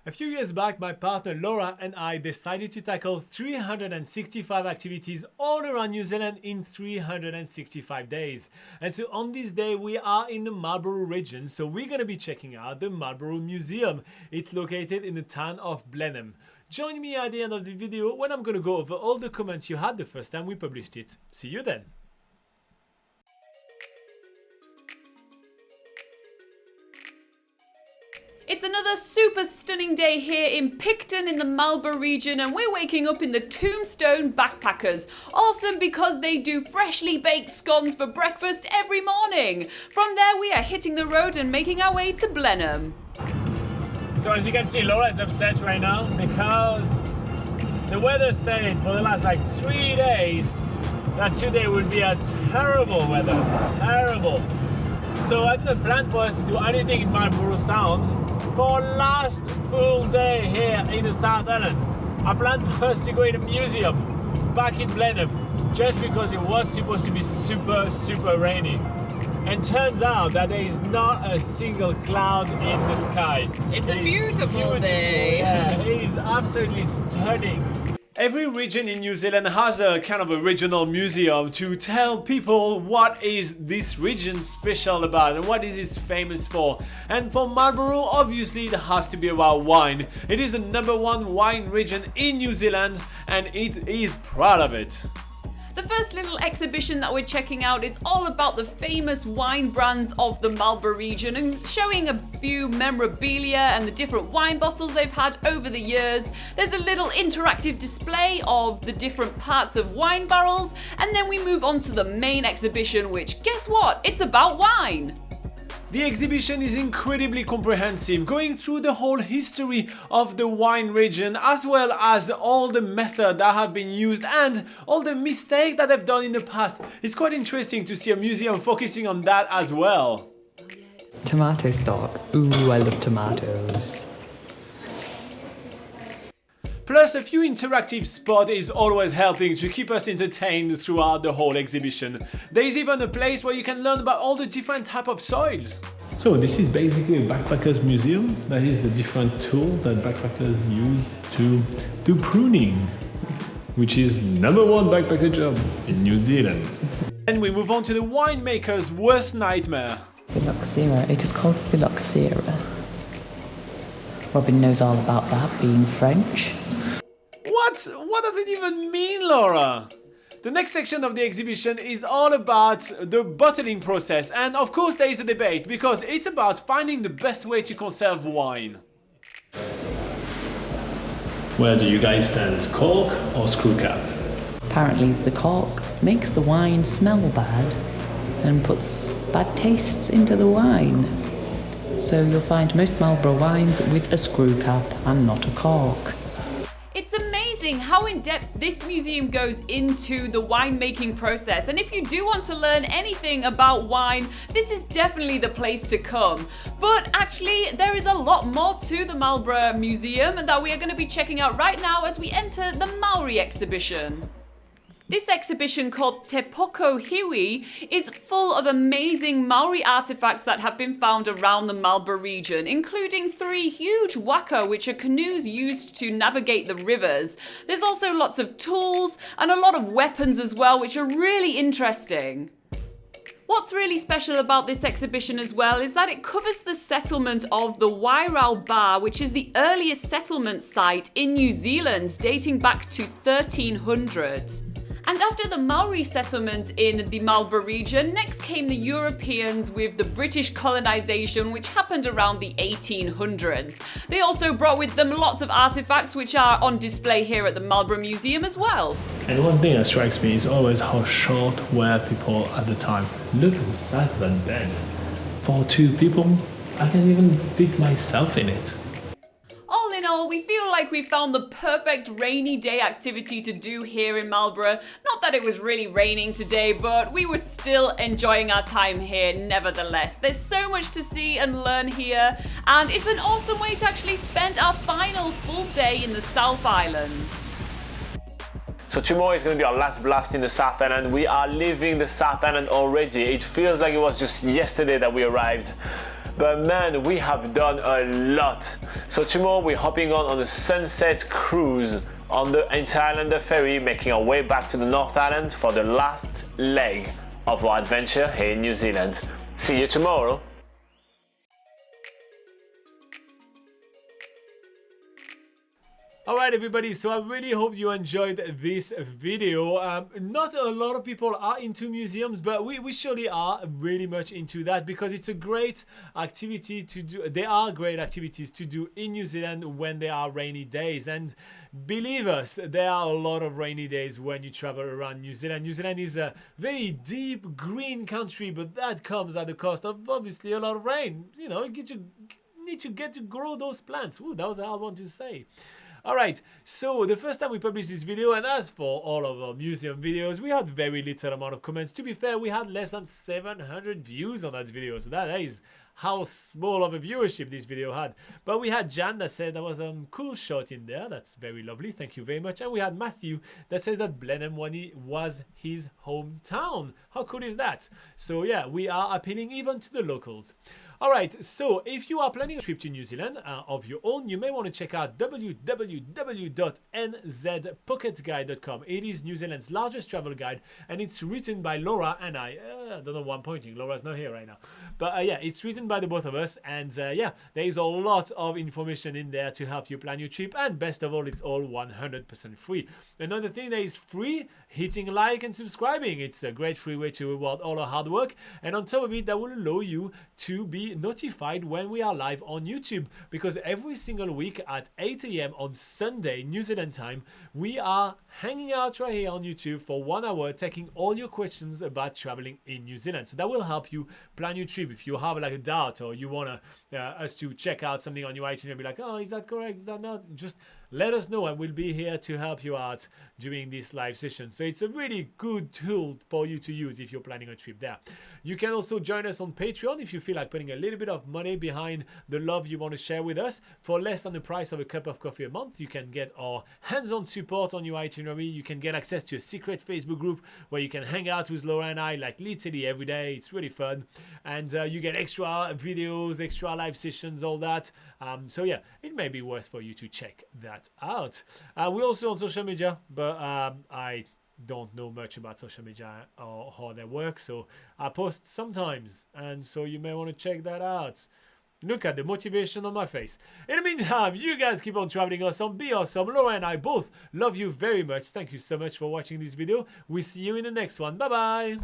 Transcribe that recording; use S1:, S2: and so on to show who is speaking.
S1: A few years back, my partner Laura and I decided to tackle 365 activities all around New Zealand in 365 days. And so on this day, we are in the Marlborough region, so we're going to be checking out the Marlborough Museum. It's located in the town of Blenheim. Join me at the end of the video when I'm going to go over all the comments you had the first time we published it. See you then!
S2: It's another super stunning day here in Picton in the Marlborough region, and we're waking up in the Tombstone Backpackers. Awesome because they do freshly baked scones for breakfast every morning. From there we are hitting the road and making our way to Blenheim.
S1: So as you can see, Laura is upset right now because the weather's saying for the last 3 days that today will be a terrible weather, terrible. So I didn't plan for us to do anything in Marlborough Sound for last full day here in the South Island. I planned for us to go in a museum back in Blenheim just because it was supposed to be super rainy. And turns out that there is not a single cloud in the sky.
S2: It's a beautiful day.
S1: Yeah, it is absolutely stunning. Every region in New Zealand has a kind of a regional museum to tell people what is this region special about and what is it famous for. And for Marlborough, obviously it has to be about wine. It is the #1 wine region in New Zealand and it is proud of it.
S2: The first little exhibition that we're checking out is all about the famous wine brands of the Marlborough region and showing a few memorabilia and the different wine bottles they've had over the years. There's a little interactive display of the different parts of wine barrels, and then we move on to the main exhibition, which, guess what? It's about wine.
S1: The exhibition is incredibly comprehensive, going through the whole history of the wine region as well as all the methods that have been used and all the mistakes that they've done in the past. It's quite interesting to see a museum focusing on that as well.
S3: Tomato stock. Ooh, I love tomatoes.
S1: Plus, a few interactive spots is always helping to keep us entertained throughout the whole exhibition. There is even a place where you can learn about all the different types of soils.
S4: So this is basically a backpackers museum. That is the different tool that backpackers use to do pruning, which is #1 backpacker job in New Zealand.
S1: And we move on to the winemaker's worst nightmare.
S3: Phylloxera. It is called phylloxera. Robin knows all about that, being French.
S1: What does it even mean, Laura? The next section of the exhibition is all about the bottling process, and of course there is a debate because it's about finding the best way to conserve wine.
S4: Where do you guys stand, cork or screw cap?
S3: Apparently the cork makes the wine smell bad and puts bad tastes into the wine. So you'll find most Marlborough wines with a screw cap and not a cork.
S2: It's amazing how in-depth this museum goes into the winemaking process, and if you do want to learn anything about wine, this is definitely the place to come. But actually, there is a lot more to the Marlborough Museum that we are going to be checking out right now as we enter the Maori exhibition. This exhibition, called Te Poko Hiwi, is full of amazing Maori artifacts that have been found around the Marlborough region, including 3 huge waka, which are canoes used to navigate the rivers. There's also lots of tools and a lot of weapons as well, which are really interesting. What's really special about this exhibition as well is that it covers the settlement of the Wairau Bar, which is the earliest settlement site in New Zealand, dating back to 1300. And after the Maori settlement in the Marlborough region, next came the Europeans with the British colonisation, which happened around the 1800s. They also brought with them lots of artefacts which are on display here at the Marlborough Museum as well.
S4: And one thing that strikes me is always how short were people at the time. Look at the size of that bed. For 2 people, I can even dig myself in it.
S2: All in all, we feel like we found the perfect rainy day activity to do here in Marlborough. Not that it was really raining today, but we were still enjoying our time here nevertheless. There's so much to see and learn here, and it's an awesome way to actually spend our final full day in the South Island.
S1: So tomorrow is going to be our last blast in the South Island. We are leaving the South Island already. It feels like it was just yesterday that we arrived. but man, we have done a lot. So tomorrow we're hopping on a sunset cruise on the Inter-Islander ferry, making our way back to the North Island for the last leg of our adventure here in New Zealand. See you tomorrow. Alright everybody, so I really hope you enjoyed this video. Not a lot of people are into museums, but we surely are really much into that because it's a great activity to do. There are great activities to do in New Zealand when there are rainy days, and believe us, there are a lot of rainy days when you travel around New Zealand. New Zealand is a very deep green country, but that comes at the cost of obviously a lot of rain. You know, you need to get to grow those plants. Ooh, that was a hard one to say. Alright, so the first time we published this video, and as for all of our museum videos, we had very little amount of comments. To be fair, we had less than 700 views on that video, so that is how small of a viewership this video had. But we had Jan that said there was a cool shot in there. That's very lovely. Thank you very much. And we had Matthew that says that Blenheim was his hometown. How cool is that? So yeah, we are appealing even to the locals. Alright, so if you are planning a trip to New Zealand of your own, you may want to check out www.nzpocketguide.com. It is New Zealand's largest travel guide, and it's written by Laura and I don't know why I'm pointing. Laura's not here right now. But yeah, it's written by the both of us, and yeah, there is a lot of information in there to help you plan your trip, and best of all, it's all 100% free. Another thing that is free, hitting like and subscribing. It's a great free way to reward all our hard work, and on top of it, that will allow you to be notified when we are live on YouTube, because every single week at 8 AM on Sunday New Zealand time, we are hanging out right here on YouTube for 1 hour, taking all your questions about traveling in New Zealand. So that will help you plan your trip. If you have like a doubt, or you want us to check out something on your itinerary and be like, oh, is that correct, is that not, just let us know and we'll be here to help you out during this live session. So it's a really good tool for you to use if you're planning a trip there. You can also join us on Patreon if you feel like putting a little bit of money behind the love you want to share with us. For less than the price of a cup of coffee a month, you can get our hands-on support on your itinerary. You can get access to a secret Facebook group where you can hang out with Laura and I like literally every day. It's really fun, and you get extra videos, extra live sessions, all that. So yeah, it may be worth for you to check that out. We're also on social media, but I don't know much about social media or how they work, so I post sometimes, and so you may want to check that out. Look at the motivation on my face. In the meantime, you guys keep on traveling awesome, be awesome. Laura and I both love you very much. Thank you so much for watching this video. We'll see you in the next one. Bye bye.